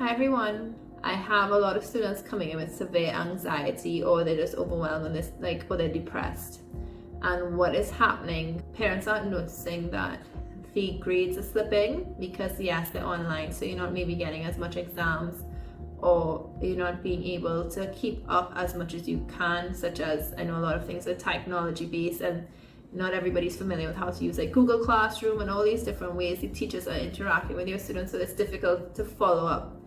Hi everyone. I have a lot of students coming in with severe anxiety, or they're just overwhelmed and or they're depressed. And what is happening, parents aren't noticing that the grades are slipping because yes, they're online, so you're not maybe getting as much exams, or you're not being able to keep up as much as you can, such as I know a lot of things are technology based, and not everybody's familiar with how to use like Google Classroom and all these different ways the teachers are interacting with your students, so it's difficult to follow up.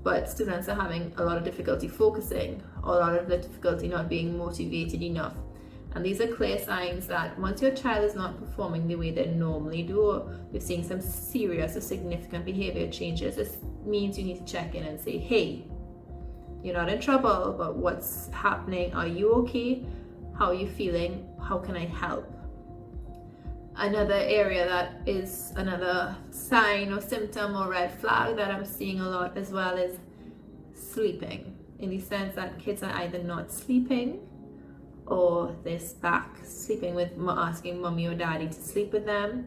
But students are having a lot of difficulty focusing, or a lot of difficulty not being motivated enough. And these are clear signs that once your child is not performing the way they normally do, or you're seeing some serious or significant behavior changes, this means you need to check in and say, hey, you're not in trouble, but what's happening? Are you okay? How are you feeling? How can I help? Another area that is another sign or symptom or red flag that I'm seeing a lot as well is sleeping, in the sense that kids are either not sleeping, or they're back sleeping with asking mommy or daddy to sleep with them,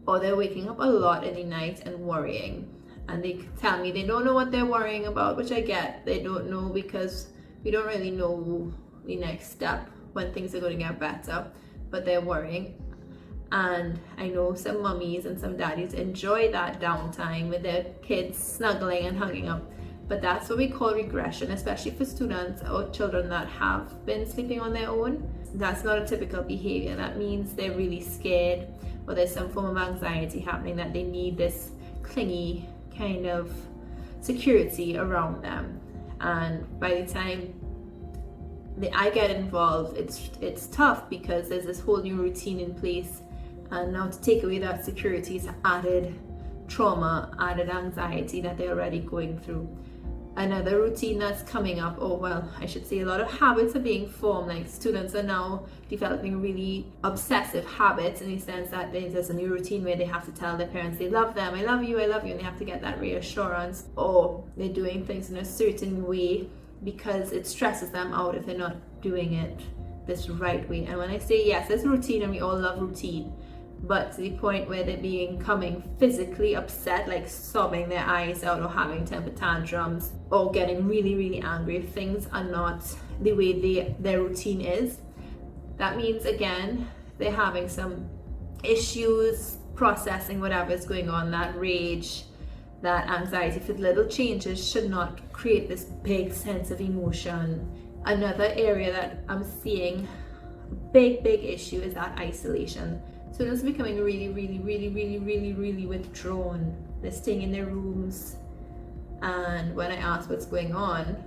or they're waking up a lot in the night and worrying. And they tell me they don't know what they're worrying about, which I get. They don't know because we don't really know the next step when things are going to get better, but they're worrying. And I know some mummies and some daddies enjoy that downtime with their kids snuggling and hugging up, but that's what we call regression, especially for students or children that have been sleeping on their own. That's not a typical behavior. That means they're really scared, or there's some form of anxiety happening, that they need this clingy kind of security around them. And by the time I get involved, it's tough because there's this whole new routine in place. And now to take away that security is added trauma, added anxiety that they're already going through. Another routine that's coming up, or well, I should say a lot of habits are being formed. Like students are now developing really obsessive habits, in the sense that there's a new routine where they have to tell their parents they love them, I love you, and they have to get that reassurance, or they're doing things in a certain way because it stresses them out if they're not doing it this right way. And when I say yes, it's routine, and we all love routine, but to the point where they're becoming physically upset, like sobbing their eyes out, or having temper tantrums, or getting really, really angry if things are not the way their routine is. That means, again, they're having some issues processing whatever is going on. That rage, that anxiety for little changes should not create this big sense of emotion. Another area that I'm seeing big issue is that isolation. Students are becoming really withdrawn. They're staying in their rooms, and when I ask what's going on,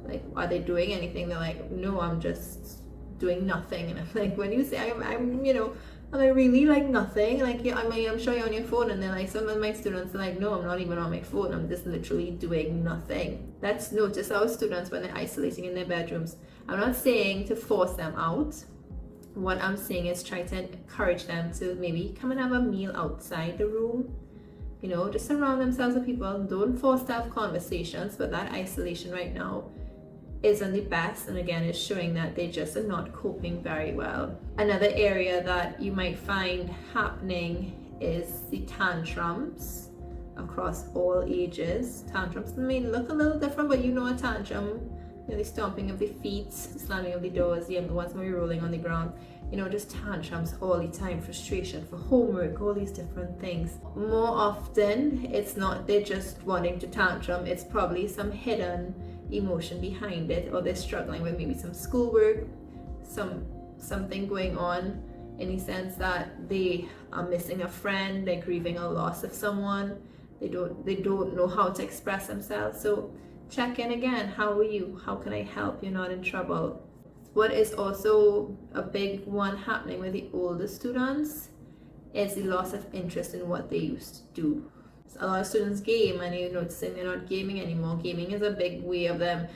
like, are they doing anything, they're like, no, I'm just doing nothing. And I'm like, when you say I'm am I really like nothing? Like, yeah, I'm sure you're on your phone. And they're like, some of my students are like, no, I'm not even on my phone, I'm just literally doing nothing. Let's notice our students when they're isolating in their bedrooms. I'm not saying to force them out. What I'm saying is try to encourage them to maybe come and have a meal outside the room, just surround themselves with people. Don't force to have conversations, but that isolation right now isn't the best, and again, it's showing that they just are not coping very well. Another area that you might find happening is the tantrums across all ages. Tantrums may look a little different, but a tantrum, the stomping of the feet, the slamming of the doors, the younger ones maybe rolling on the ground, just tantrums all the time, frustration for homework, all these different things. More often, it's not they're just wanting to tantrum, it's probably some hidden emotion behind it, or they're struggling with maybe some schoolwork, something going on, in the sense that they are missing a friend, they're grieving a loss of someone, they don't know how to express themselves. So check in again. How are you? How can I help? You're not in trouble. What is also a big one happening with the older students is the loss of interest in what they used to do. A lot of students game, and you're noticing they're not gaming anymore. Gaming is a big way of them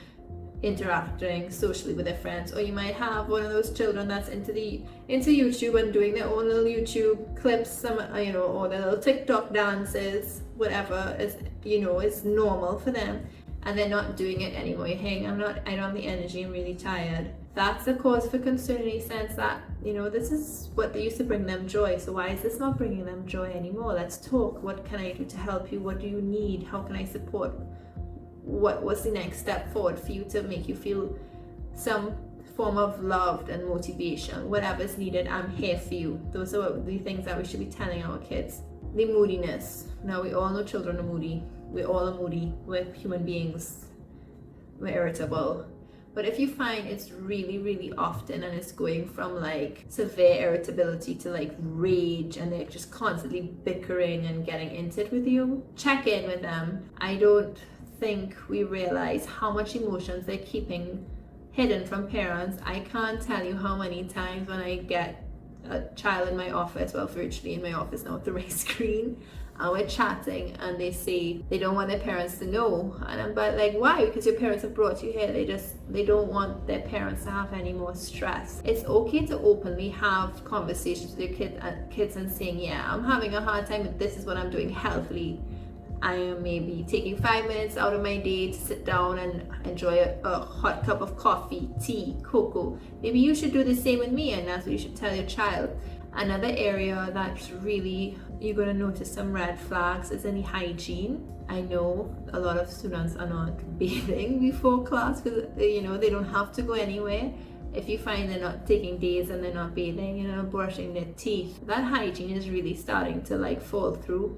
interacting socially with their friends. Or you might have one of those children that's into YouTube and doing their own little YouTube clips, or their little TikTok dances, whatever is normal for them, and they're not doing it anymore. You're saying, I don't have the energy, I'm really tired. That's a cause for concern, in the sense that, this is what they used to bring them joy. So why is this not bringing them joy anymore? Let's talk. What can I do to help you? What do you need? How can I support? what was the next step forward for you to make you feel some form of love and motivation. Whatever's needed, I'm here for you. Those are the things that we should be telling our kids. The moodiness. Now, we all know children are moody. We all are moody. We're human beings. We're irritable. But if you find it's really, really often and it's going from like severe irritability to like rage and they're just constantly bickering and getting into it with you, check in with them. I don't think we realize how much emotions they're keeping hidden from parents. I can't tell you how many times when I get a child in my office, well, virtually in my office now through my screen, and we're chatting and they say they don't want their parents to know, and I'm like, why? Because your parents have brought you here. They don't want their parents to have any more stress. It's okay to openly have conversations with your kids and saying, yeah, I'm having a hard time, but this is what I'm doing healthily. I am maybe taking 5 minutes out of my day to sit down and enjoy a hot cup of coffee, tea, cocoa. Maybe you should do the same with me, and that's what you should tell your child. Another area that's really, you're going to notice some red flags is any hygiene. I know a lot of students are not bathing before class because they don't have to go anywhere. If you find they're not taking days and they're not bathing, brushing their teeth, that hygiene is really starting to like fall through.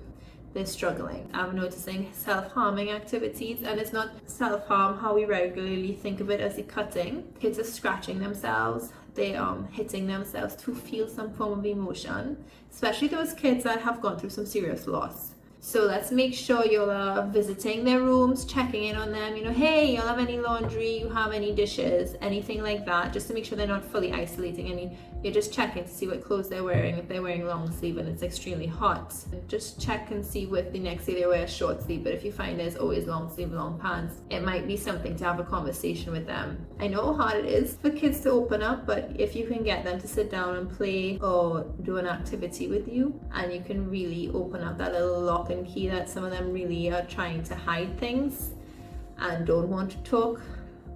They're struggling. I'm noticing self-harming activities, and it's not self-harm how we regularly think of it as the cutting. Kids are scratching themselves. They hitting themselves to feel some form of emotion, especially those kids that have gone through some serious loss. So let's make sure you're visiting their rooms, checking in on them. Hey, y'all have any laundry? You have any dishes? Anything like that, just to make sure they're not fully isolating. You're just checking to see what clothes they're wearing. If they're wearing long sleeve and it's extremely hot, just check and see if the next day they wear short sleeve. But if you find there's always long sleeve, long pants, it might be something to have a conversation with them. I know how hard it is for kids to open up, but if you can get them to sit down and play or do an activity with you, and you can really open up that little lock and key that some of them really are trying to hide things and don't want to talk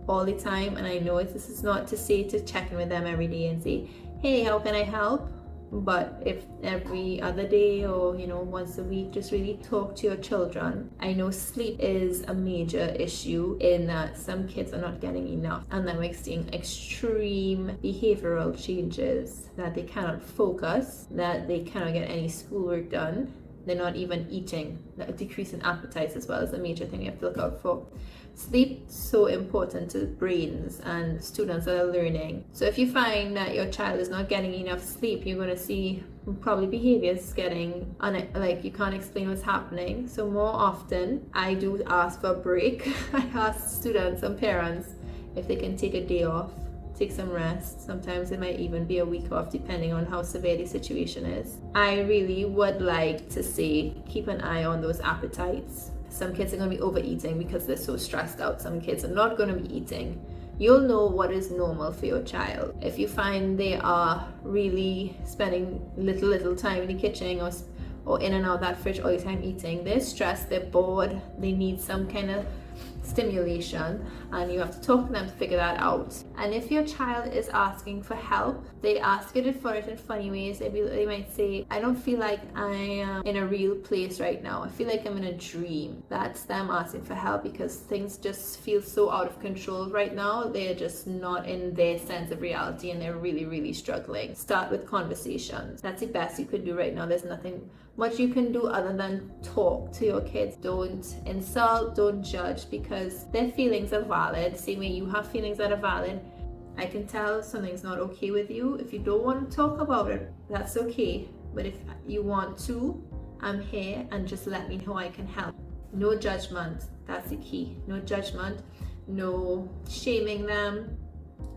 all the time. And I know this is not to say to check in with them every day and say, hey, how can I help? But if every other day or once a week, just really talk to your children. I know sleep is a major issue in that some kids are not getting enough, and then we're seeing extreme behavioral changes, that they cannot focus, that they cannot get any schoolwork done. They're not even eating. A decrease in appetites as well is a major thing you have to look out for. Sleep is so important to brains and students that are learning. So if you find that your child is not getting enough sleep, you're going to see probably behaviors getting like you can't explain what's happening. So more often I do ask for a break. I ask students and parents if they can take a day off, take some rest. Sometimes it might even be a week off depending on how severe the situation is. I really would like to say keep an eye on those appetites. Some kids are going to be overeating because they're so stressed out. Some kids are not going to be eating. You'll know what is normal for your child. If you find they are really spending little time in the kitchen or in and out that fridge all the time eating, they're stressed, they're bored, they need some kind of stimulation, and you have to talk to them to figure that out. And if your child is asking for help, they ask it for it in funny ways. They might say, I don't feel like I am in a real place right now. I feel like I'm in a dream. That's them asking for help because things just feel so out of control right now. They're just not in their sense of reality and they're really, really struggling. Start with conversations. That's the best you could do right now. There's nothing much you can do other than talk to your kids. Don't insult, don't judge, because their feelings are valid. Same way you have feelings that are valid. I can tell something's not okay with you. If you don't want to talk about it, that's okay. But if you want to, I'm here, and just let me know I can help. No judgment. That's the key. No judgment. No shaming them.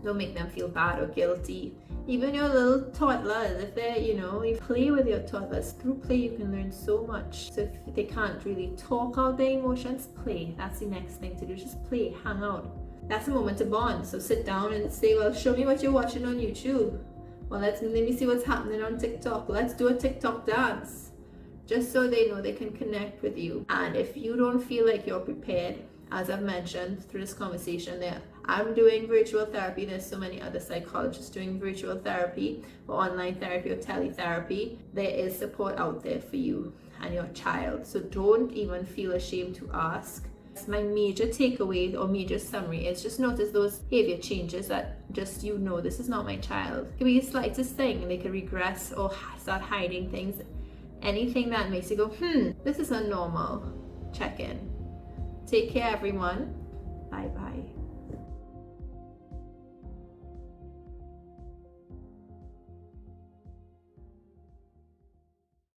Don't make them feel bad or guilty. Even your little toddlers, if they're, you play with your toddlers. Through play, you can learn so much. So if they can't really talk out their emotions, play. That's the next thing to do. Just play, hang out. That's a moment to bond. So sit down and say, well, show me what you're watching on YouTube. Well, let me see what's happening on TikTok. Let's do a TikTok dance. Just so they know they can connect with you. And if you don't feel like you're prepared, as I've mentioned through this conversation, I'm doing virtual therapy. There's so many other psychologists doing virtual therapy or online therapy or teletherapy. There is support out there for you and your child. So don't even feel ashamed to ask. My major takeaway or major summary is just notice those behavior changes that just, this is not my child. It could be the slightest thing. They could regress or start hiding things. Anything that makes you go, this is not normal. Check in. Take care, everyone.